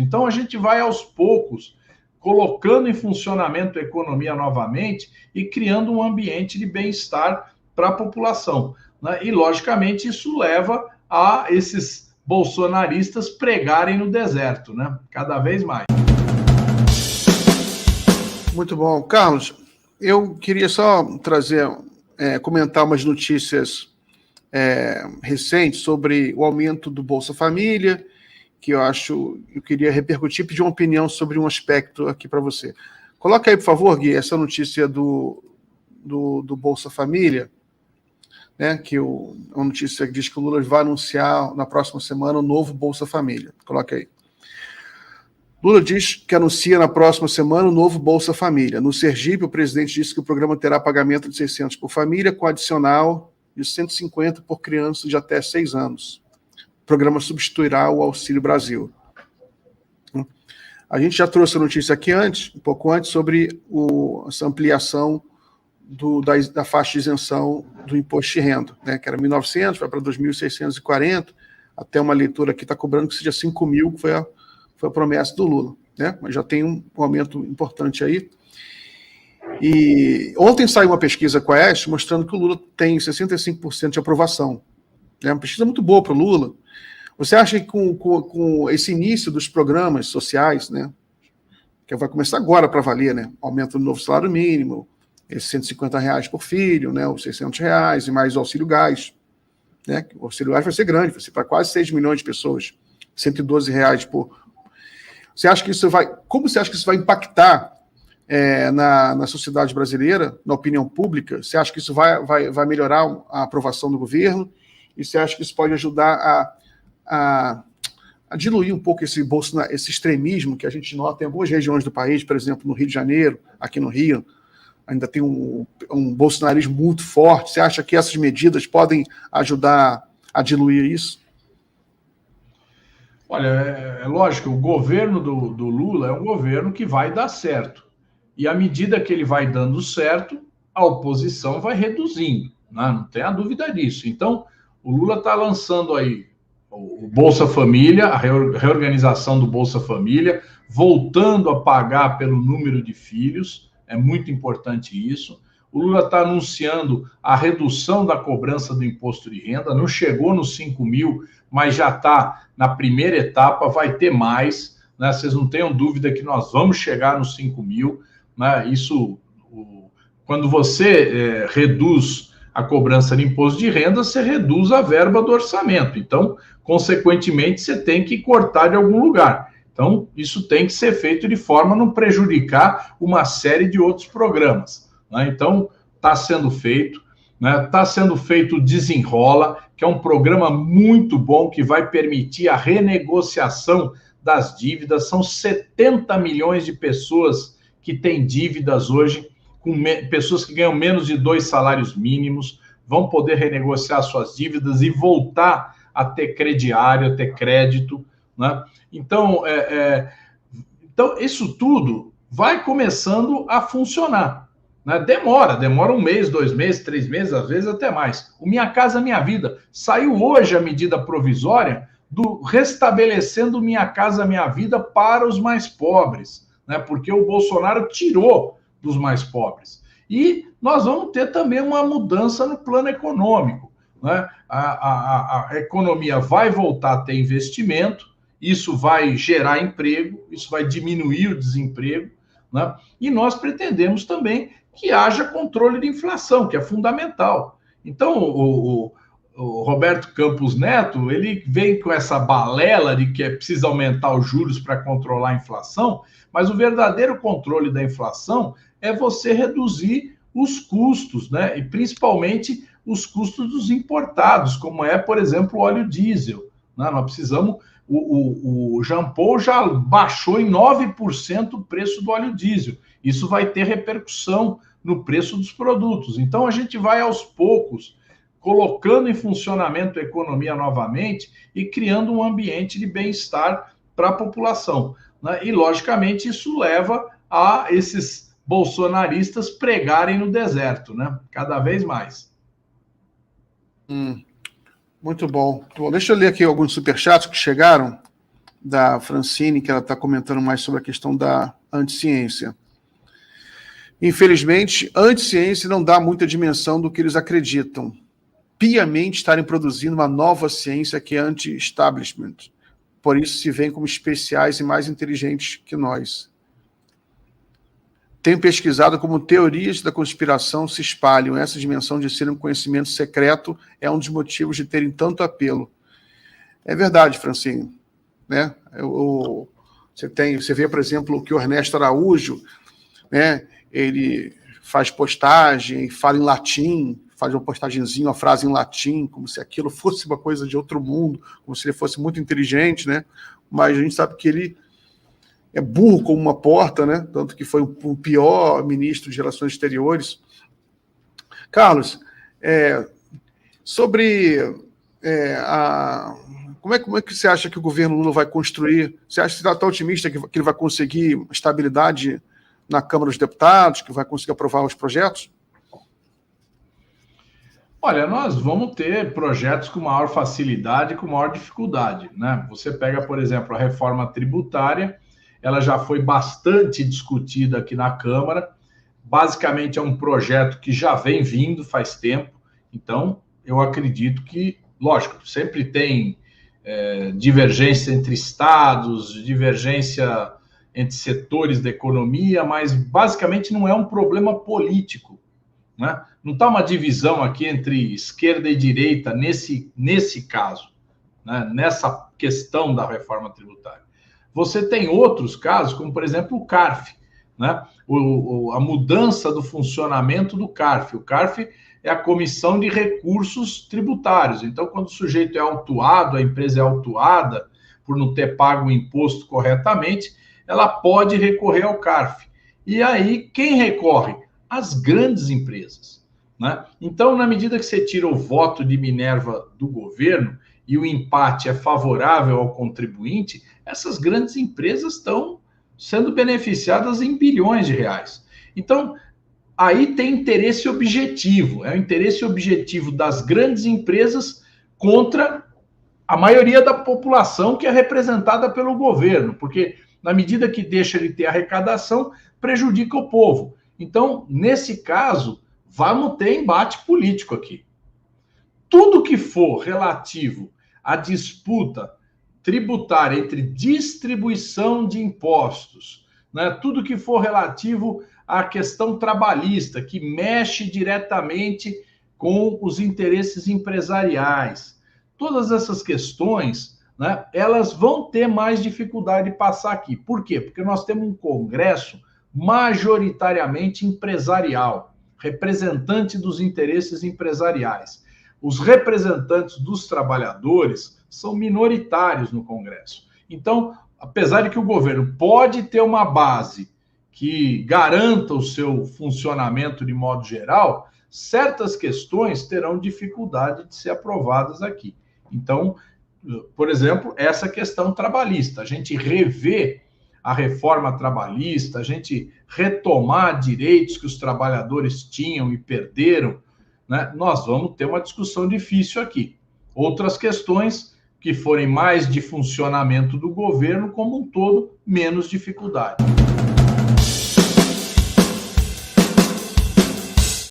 Então, a gente vai aos poucos colocando em funcionamento a economia novamente e criando um ambiente de bem-estar para a população, né? E, logicamente, isso leva a esses bolsonaristas pregarem no deserto, né? Cada vez mais. Muito bom. Carlos, eu queria só comentar umas notícias recentes sobre o aumento do Bolsa Família, que eu queria repercutir, pedir uma opinião sobre um aspecto aqui para você. Coloca aí, por favor, Gui, essa notícia do Bolsa Família, né, que uma notícia que diz que o Lula vai anunciar na próxima semana o novo Bolsa Família. Coloca aí. Lula diz que anuncia na próxima semana o novo Bolsa Família. No Sergipe, o presidente disse que o programa terá pagamento de 600 por família, com adicional de 150 por criança de até 6 anos. O programa substituirá o Auxílio Brasil. A gente já trouxe a notícia aqui um pouco antes, sobre essa ampliação da faixa de isenção do imposto de renda, né, que era 1.900, vai para 2.640, até uma leitura que está cobrando que seja 5.000, que foi a promessa do Lula, né? Mas já tem um aumento importante aí. E ontem saiu uma pesquisa com a EST mostrando que o Lula tem 65% de aprovação. É uma pesquisa muito boa para o Lula. Você acha que com esse início dos programas sociais, né, que vai começar agora para valer, né, aumento do novo salário mínimo, esses R$150 por filho, né, os R$600 e mais o auxílio gás, né, o auxílio gás vai ser grande, vai ser para quase 6 milhões de pessoas, R$112 por... Você acha que como você acha que isso vai impactar na sociedade brasileira, na opinião pública? Você acha que isso vai melhorar a aprovação do governo? E você acha que isso pode ajudar a diluir um pouco esse extremismo que a gente nota em algumas regiões do país, por exemplo, no Rio de Janeiro, aqui no Rio, ainda tem um bolsonarismo muito forte. Você acha que essas medidas podem ajudar a diluir isso? Olha, é lógico, o governo do Lula é um governo que vai dar certo. E à medida que ele vai dando certo, a oposição vai reduzindo, né? Não tem a dúvida disso. Então, o Lula está lançando aí o Bolsa Família, a reorganização do Bolsa Família, voltando a pagar pelo número de filhos, é muito importante isso. O Lula está anunciando a redução da cobrança do imposto de renda, não chegou nos 5.000, mas já está na primeira etapa, vai ter mais, né? Vocês não tenham dúvida que nós vamos chegar nos 5.000, né? Isso, quando você reduz a cobrança de imposto de renda, você reduz a verba do orçamento. Então, consequentemente, você tem que cortar de algum lugar. Então, isso tem que ser feito de forma a não prejudicar uma série de outros programas, né? Então, está sendo feito, né? Está sendo feito o Desenrola, que é um programa muito bom que vai permitir a renegociação das dívidas. São 70 milhões de pessoas que têm dívidas hoje, pessoas que ganham menos de 2 salários mínimos, vão poder renegociar suas dívidas e voltar a ter crediário, a ter crédito, né? Então, então, isso tudo vai começando a funcionar, né? Demora 1 mês, 2 meses, 3 meses, às vezes até mais. O Minha Casa Minha Vida, saiu hoje a medida provisória do restabelecendo Minha Casa Minha Vida para os mais pobres, né? Porque o Bolsonaro tirou dos mais pobres. E nós vamos ter também uma mudança no plano econômico, né? A economia vai voltar a ter investimento, isso vai gerar emprego, isso vai diminuir o desemprego, né? E nós pretendemos também que haja controle de inflação, que é fundamental. Então, o Roberto Campos Neto, ele vem com essa balela de que é preciso aumentar os juros para controlar a inflação, mas o verdadeiro controle da inflação é você reduzir os custos, né? E principalmente os custos dos importados, como é, por exemplo, o óleo diesel, né? Nós precisamos... O Jean Paul já baixou em 9% o preço do óleo diesel. Isso vai ter repercussão no preço dos produtos. Então, a gente vai, aos poucos, colocando em funcionamento a economia novamente e criando um ambiente de bem-estar para a população, né? E, logicamente, isso leva a esses bolsonaristas pregarem no deserto, né? Cada vez mais. Muito bom. Bom, deixa eu ler aqui alguns superchats que chegaram. da Francine, que ela está comentando mais sobre a questão da anticiência. Infelizmente, a anticiência não dá muita dimensão do que eles acreditam. Piamente estarem produzindo uma nova ciência que é anti-establishment. Por isso se veem como especiais e mais inteligentes que nós. Tenho pesquisado como teorias da conspiração se espalham. Essa dimensão de ser um conhecimento secreto é um dos motivos de terem tanto apelo. É verdade, Francine. Né? Você vê, por exemplo, que o Ernesto Araújo, né, ele faz postagem, fala em latim, faz uma postagenzinha, uma frase em latim, como se aquilo fosse uma coisa de outro mundo, como se ele fosse muito inteligente, né? Mas a gente sabe que ele é burro como uma porta, né? Tanto que foi o pior ministro de Relações Exteriores. Carlos, sobre como é que você acha que o governo Lula vai construir? Você acha que você está otimista que ele vai conseguir estabilidade na Câmara dos Deputados, que vai conseguir aprovar os projetos? Olha, nós vamos ter projetos com maior facilidade e com maior dificuldade, né? Você pega, por exemplo, a reforma tributária, ela já foi bastante discutida aqui na Câmara. Basicamente é um projeto que já vem vindo faz tempo, então eu acredito que, lógico, sempre tem divergência entre estados, divergência entre setores da economia, mas basicamente não é um problema político, né? Não está uma divisão aqui entre esquerda e direita nesse caso, né? Nessa questão da reforma tributária. Você tem outros casos, como, por exemplo, o CARF, né? A mudança do funcionamento do CARF. O CARF é a Comissão de Recursos Tributários. Então, quando o sujeito é autuado, a empresa é autuada por não ter pago o imposto corretamente, ela pode recorrer ao CARF. E aí, quem recorre? As grandes empresas, né? Então, na medida que você tira o voto de Minerva do governo e o empate é favorável ao contribuinte, essas grandes empresas estão sendo beneficiadas em bilhões de reais. Então, aí tem interesse objetivo, é o interesse objetivo das grandes empresas contra a maioria da população que é representada pelo governo, porque na medida que deixa de ter arrecadação, prejudica o povo. Então, nesse caso, vamos ter embate político aqui. Tudo que for relativo à disputa tributária entre distribuição de impostos, né? Tudo que for relativo à questão trabalhista, que mexe diretamente com os interesses empresariais. Todas essas questões, né, elas vão ter mais dificuldade de passar aqui. Por quê? Porque nós temos um Congresso majoritariamente empresarial, representante dos interesses empresariais. Os representantes dos trabalhadores são minoritários no Congresso. Então, apesar de que o governo pode ter uma base que garanta o seu funcionamento de modo geral, certas questões terão dificuldade de ser aprovadas aqui. Então, por exemplo, essa questão trabalhista, a gente rever a reforma trabalhista, a gente retomar direitos que os trabalhadores tinham e perderam, né? Nós vamos ter uma discussão difícil aqui. Outras questões que forem mais de funcionamento do governo como um todo, menos dificuldade.